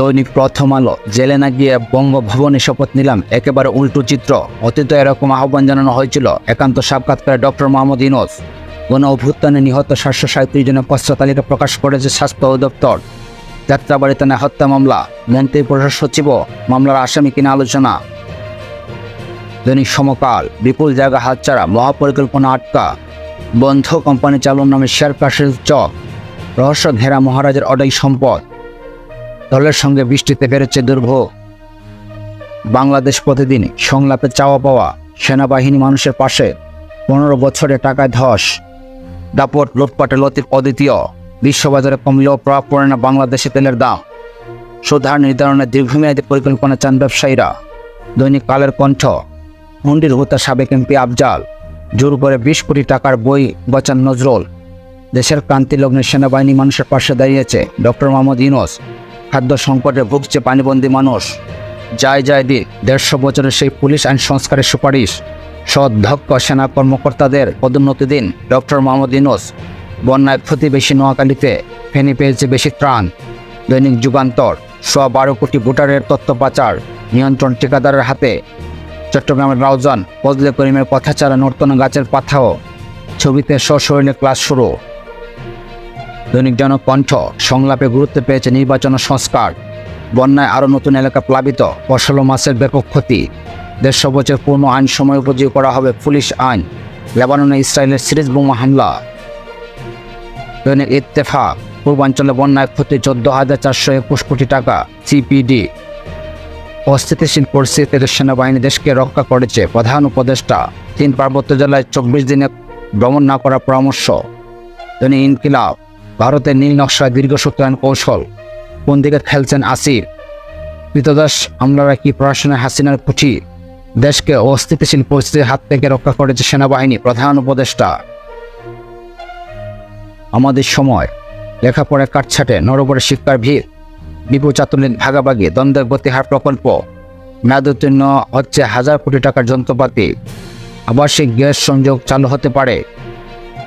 দৈনিক প্রথম আলো। জেলে না গিয়ে বঙ্গভবনে শপথ নিলাম, একেবারে উল্টো চিত্র। অতীতে এরকম আহ্বান জানানো হয়েছিল। একান্ত সাক্ষাৎকারে ডক্টর মোহাম্মদ ইউনূস। গণ অভ্যুত্থানে নিহত 737 জনের পশ্চাৎ তালিকা প্রকাশ করেছে স্বাস্থ্য অধিদপ্তর। যাত্রাবাড়িতে হত্যা মামলা, মন্ত্রী পরিষদ সচিব মামলার আসামি কিনা আলোচনা। দৈনিক সমকাল। বিপুল জায়গা হাতছাড়া, মহাপরিকল্পনা আটকা, বন্ধ কোম্পানি চালুর নামে শেয়ার ক্রাশের চক, রহস্য ঘেরা মহারাজের অডাই সম্পদ, দলের সঙ্গে বৃষ্টিতে বেড়েছে দুর্ভোগ। বাংলাদেশ প্রতিদিন। সংলাপে চাওয়া পাওয়া, সেনাবাহিনী মানুষের পাশে, 15 বছরে টাকায় ধস, দাপট লুটপাটে লতিফ অদ্বিতীয়, বিশ্ববাজারে কমলেও প্রভাব পড়ে না বাংলাদেশে তেলের দাম, সুধার নির্ধারণে দীর্ঘমেয়াদী পরিকল্পনা চান ব্যবসায়ীরা। দৈনিক কালের কণ্ঠ। হুন্ডির হুতা সাবেক এমপি আফজাল, জোর করে 20 কোটি টাকার বই বাঁচান নজরুল। দেশের ক্রান্তি লগ্নে সেনাবাহিনী মানুষের পাশে দাঁড়িয়েছে ডক্টর মোহাম্মদ ইউনূস। খাদ্য সংকটে ভুগছে পানিবন্দী মানুষ। যায় দিক 150 বছরের সেই পুলিশ আইন সংস্কারের সুপারিশ। সদক্ষ সেনা কর্মকর্তাদের পদোন্নতি দিন ডক্টর মোহাম্মদ ইউনূস। বন্যায় প্রতিবেশী নোয়াখালীতে, ফেনী পেয়েছে বেশি ত্রাণ। দৈনিক যুগান্তর। 12 কোটি ভোটারের তথ্য পাচার, নিয়ন্ত্রণ ঠিকাদারের হাতে। চট্টগ্রামের রাউজান, ফজলে করিমের কথা ছাড়া নর্তনা গাছের পাথাও, ছবিতে সশরীরে ক্লাস শুরু। দৈনিক জনকণ্ঠ। সংলাপে গুরুত্ব পেয়েছে নির্বাচন সংস্কার। বন্যায় আরও নতুন এলাকা প্লাবিত, ফসল মাছের ব্যাপক ক্ষতি। 150 বছর পূর্ণ আইন সময় উপযোগী করা হবে পুলিশ আইন। লেবাননে ইসরায়েলের সিরিজ বোমা হামলা। দৈনিক ইত্তেফাক। পূর্বাঞ্চলে বন্যায় ক্ষতি 14,421 কোটি টাকা। সিপিডি। অস্থিতিশীল পরিস্থিতিতে সেনাবাহিনী দেশকে রক্ষা করেছে প্রধান উপদেষ্টা। 3 পার্বত্য জেলায় 24 দিনে ভ্রমণ না করার পরামর্শ। দৈনিক ইনকিলাব। ভারতের নীল নকশায় দীর্ঘ সূত্রায়ন কৌশল, কোন দিকে খেলছেন আসিফ। কৃতদাস আমলারা কি প্রশাসনের হাসিনার কুঠি। দেশকে অস্থিতিশীল পরিস্থিতির হাত থেকে রক্ষা করেছে সেনাবাহিনী, প্রধান উপদেষ্টা। আমাদের সময়। লেখাপড়ায় কাটছাটে, নরবরে শিক্ষার ভিড়, বিপুল চাতুর্যের ভাগাভাগি, দ্বন্দ্বের গতিহার প্রকল্প, মেয়াদোত্তীর্ণ হচ্ছে 1000 কোটি টাকার যন্ত্রপাতি। আবাসিক গ্যাস সংযোগ চালু হতে পারে।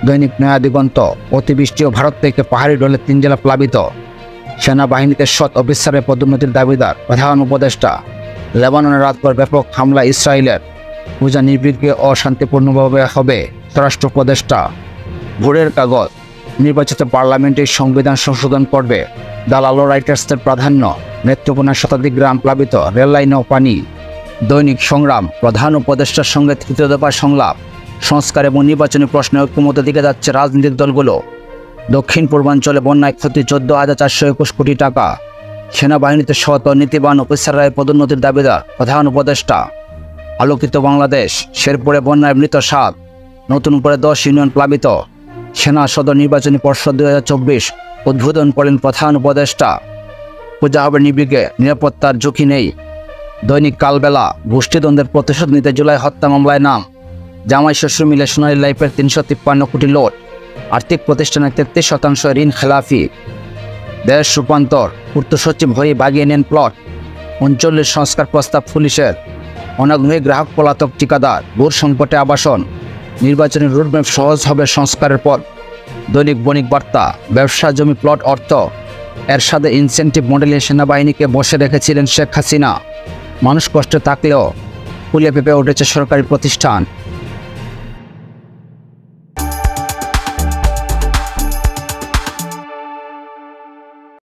দৈনিক নয়া দিগন্ত। অতিবৃষ্টি ও ভারত থেকে পাহাড়ি ঢলে 3 জেলা প্লাবিত। সেনাবাহিনীতে সৎ অফিসারের পদোন্নতির দাবিদার, প্রধান উপদেষ্টা। লেবাননের রাতভর ব্যাপক হামলা ইসরায়েলের, পূজা নির্বিঘ্নে ও শান্তিপূর্ণভাবে হবে, স্বরাষ্ট্র উপদেষ্টা। ভোরের কাগজ। নির্বাচিত পার্লামেন্টের সংবিধান সংশোধন করবে, দালাল ও রাইটার্সদের প্রাধান্য। নেত্রকোনার শতাধিক গ্রাম প্লাবিত, রেললাইনেও পানি। দৈনিক সংগ্রাম। প্রধান উপদেষ্টার সঙ্গে 3য় দফার সংলাপ। সংস্কার এবং নির্বাচনী প্রশ্নে ঐক্যমতের দিকে যাচ্ছে রাজনৈতিক দলগুলো। দক্ষিণ পূর্বাঞ্চলে বন্যায় ক্ষতি 14,421 কোটি টাকা। সেনাবাহিনীতে সৎ ও নীতিবান অফিসাররাই পদোন্নতির দাবিদার, প্রধান উপদেষ্টা। আলোকিত বাংলাদেশ। শেরপুরে বন্যায় মৃত 7, নতুন করে 10 ইউনিয়ন প্লাবিত। সেনা সদর নির্বাচনী পর্ষদ 2024 উদ্বোধন করেন প্রধান উপদেষ্টা। পূজা হবে নির্বিঘ্নে, নিরাপত্তার ঝুঁকি নেই। দৈনিক কালবেলা। গোষ্ঠীদ্বন্দ্বের প্রতিশোধ নিতে জুলাই হত্যা মামলায় নাম। জামাই শ্বশুর মিলে সোনালী লাইফের 353 কোটি লোট। আর্থিক প্রতিষ্ঠানের 33% ঋণ খেলাফি। দেশ রূপান্তর। পূর্ত সচিব হয়ে বাগিয়ে নেন প্লট। 39 সংস্কার প্রস্তাব পুলিশের। অনাগ্রহী গ্রাহক পলাতক ঠিকাদার। ভোর সংকটে আবাসন। নির্বাচনী রোডম্যাপ সহজ হবে সংস্কারের পর। দৈনিক বণিক বার্তা। ব্যবসা, জমি, প্লট, অর্থ। এরশাদে ইনসেন্টিভ মডেলে সেনাবাহিনীকে বসে রেখেছিলেন শেখ হাসিনা। মানুষ কষ্টে থাকলেও ফুলে পেঁপে উঠেছে সরকারি প্রতিষ্ঠান।